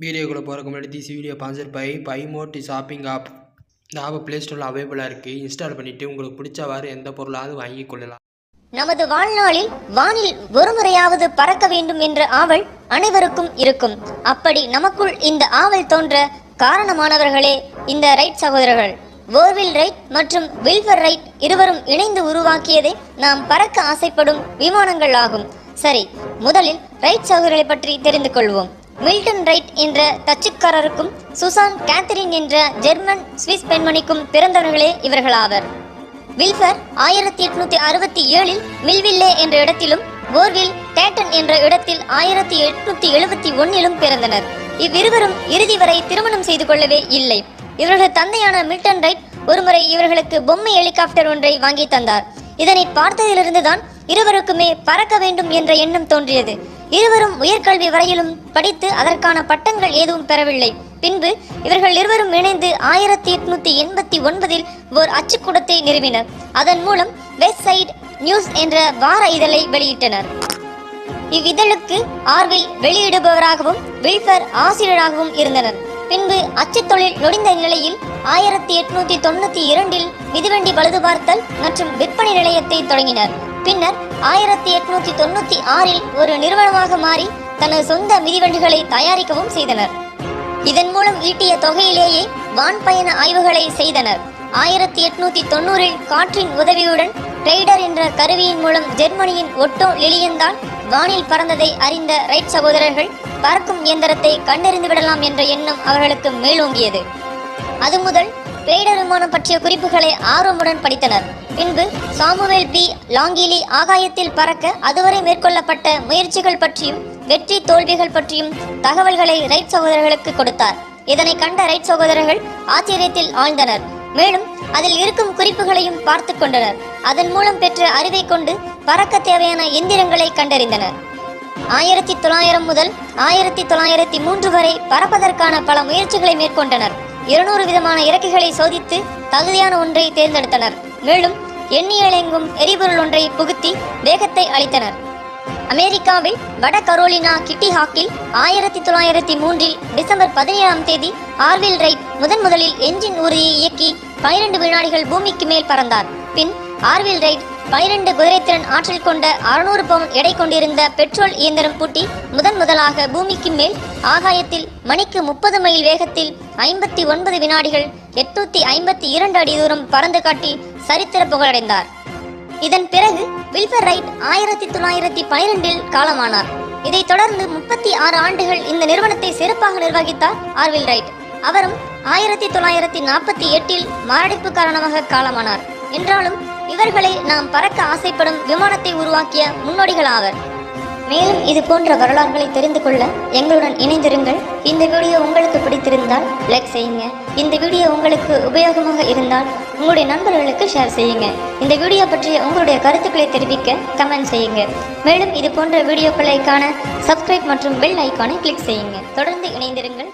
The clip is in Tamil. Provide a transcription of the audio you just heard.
வீடியோக்குள்ளே போகிறதுக்கு முன்னாடி this video sponsor by mod shopping app. இந்த ஆப் ப்ளே ஸ்டோரில் அவைலபிளாக இருக்குது. இன்ஸ்டால் பண்ணிவிட்டு உங்களுக்கு பிடிச்சவாறு எந்த பொருளாவது வாங்கி கொள்ளலாம். நமது வாழ்நாளில் வானில் ஒருமுறையாவது பறக்க வேண்டும் என்ற ஆவல் அனைவருக்கும் இருக்கும். அப்படி நமக்குள் இந்த ஆவல் தோன்ற காரணமானவர்களே இந்த ரைட் சகோதரர்கள். ஓர்வில் ரைட் மற்றும் வில்பர் ரைட் இருவரும் இணைந்து உருவாக்கியதே நாம் பறக்க ஆசைப்படும் விமானங்கள் ஆகும். சரி, முதலில் ரைட் சகோதரர்களை பற்றி தெரிந்து கொள்வோம். மில்டன் ரைட் என்ற டச்சுக்காரருக்கும் சுசான் கேத்தரின் என்ற ஜெர்மன் சுவிஸ் பெண்மணிக்கும் பிறந்தவர்களே இவர்களாவர். வில்பர் 1867 மில்வில்லே என்ற இடத்திலும் ஓர்வில் டேட்டன் என்ற இடத்தில் 1871 பிறந்தனர். இவ்விருவரும் இறுதி வரை திருமணம் செய்து கொள்ளவே இல்லை. இவர்களது தந்தையான மில்டன் ரைட் ஒருமுறை இவர்களுக்கு பொம்மை ஹெலிகாப்டர் ஒன்றை வாங்கி தந்தார். இதனை பார்த்ததிலிருந்துதான் இருவருக்குமே பறக்க வேண்டும் என்ற எண்ணம் தோன்றியது. இருவரும் உயர்கல்வி வரையிலும் படித்து அதற்கான பட்டங்கள் எதுவும் பெறவில்லை. பின்பு இவர்கள் இருவரும் இணைந்து 1889 ஓர் அச்சுக்கூடத்தை நிறுவினர். அதன் மூலம் வெஸ்ட் சைட் நியூஸ் என்ற வார இதழை வெளியிட்டனர். இவ்விதழுக்கு ஆர்வில் வெளியிடுபவராகவும் வில்பர் ஆசிரியராகவும் இருந்தனர். பின்பு அச்சு தொழில் நொடிந்த நிலையில் 1892 மிதிவண்டி பழுது பார்த்தல் மற்றும் விற்பனை நிலையத்தை தொடங்கினர். பின்னர் 1896 ஒரு நிறுவனமாக மாறி தனது சொந்த மிதிவண்டிகளை தயாரிக்கவும் செய்தனர். இதன் மூலம் ஈட்டிய தொகையிலேயே வான் பயண ஆய்வுகளை செய்தனர். 1890 காற்றின் உதவியுடன் ரைடர் என்ற கருவியின் மூலம் ஜெர்மனியின் ஒட்டோ லிலியன்தான் வானில் பறந்ததை அறிந்த ரைட் சகோதரர்கள் பறக்கும் இயந்திரத்தை கண்டறிந்து விடலாம் என்ற எண்ணம் அவர்களுக்கு மேலோங்கியது. அது முதல் ரைடர் விமானம் பற்றிய குறிப்புகளை ஆர்வமுடன் படித்தனர். பின்பு சாமுவேல் பி லாங்கிலி ஆகாயத்தில் பறக்க அதுவரை மேற்கொள்ளப்பட்ட முயற்சிகள் பற்றியும் வெற்றி தோல்விகள் பற்றியும் தகவல்களை ரைட் சகோதரர்களுக்கு கொடுத்தார். இதனை கண்ட ரைட் சகோதரர்கள் ஆச்சரியத்தில் ஆழ்ந்தனர். மேலும் அதில் இருக்கும் குறிப்புகளையும் பார்த்து கொண்டனர். அதன் மூலம் பெற்ற அறிவை கொண்டு பறக்க தேவையான எந்திரங்களை கண்டறிந்தனர். 1900 முதல் 1903 வரை பறப்பதற்கான பல முயற்சிகளை மேற்கொண்டனர். 200 விதமான இறக்கைகளை சோதித்து தகுதியான ஒன்றை தேர்ந்தெடுத்தனர். மேலும் எண்ணியலெங்கும் எரிபொருள் ஒன்றை புகுத்தி வேகத்தை அளித்தனர். அமெரிக்காவில் வட கரோலினா கிட்டி ஹாக்கில் 1903 டிசம்பர் 17 ஆர்வில் ரைட் முதலில் என்ஜின் ஊர்தியை இயக்கி 12 வினாடிகள் பூமிக்கு மேல் பறந்தார். பின் ஆர்வில் ரைட் 12 குதிரைத்திறன் ஆற்றல் கொண்ட 600 பவுண்ட் எடை கொண்டிருந்த பெட்ரோல் இயந்திரம் பூட்டி முதலாக பூமிக்கு மேல் ஆகாயத்தில் மணிக்கு 30 மைல் வேகத்தில் 59 வினாடிகள் 852 அடி தூரம் பறந்து காட்டி சரித்திர புகழடைந்தார். இதன் பிறகு வில்பர் ரைட் 1912 காலமானார். இதைத் தொடர்ந்து 36 ஆண்டுகள் இந்த நிறுவனத்தை சிறப்பாக நிர்வகித்தார் ஆர்வில் ரைட். அவரும் 1948 மாரடைப்பு காரணமாக காலமானார். என்றாலும் இவர்களை நாம் பறக்க ஆசைப்படும் விமானத்தை உருவாக்கிய முன்னோடிகளாவர். மேலும் இது போன்ற வரலாறுகளை தெரிந்து கொள்ள எங்களுடன் இணைந்திருங்கள். இந்த வீடியோ உங்களுக்கு பிடித்திருந்தால் லைக் செய்யுங்க. இந்த வீடியோ உங்களுக்கு உபயோகமாக இருந்தால் உங்களுடைய நண்பர்களுக்கு ஷேர் செய்யுங்க. இந்த வீடியோ பற்றிய உங்களுடைய கருத்துக்களை தெரிவிக்க கமெண்ட் செய்யுங்க. மேலும் இது போன்ற வீடியோக்களை காண சப்ஸ்கிரைப் மற்றும் பெல் ஐக்கானை கிளிக் செய்யுங்க. தொடர்ந்து இணைந்திருங்கள்.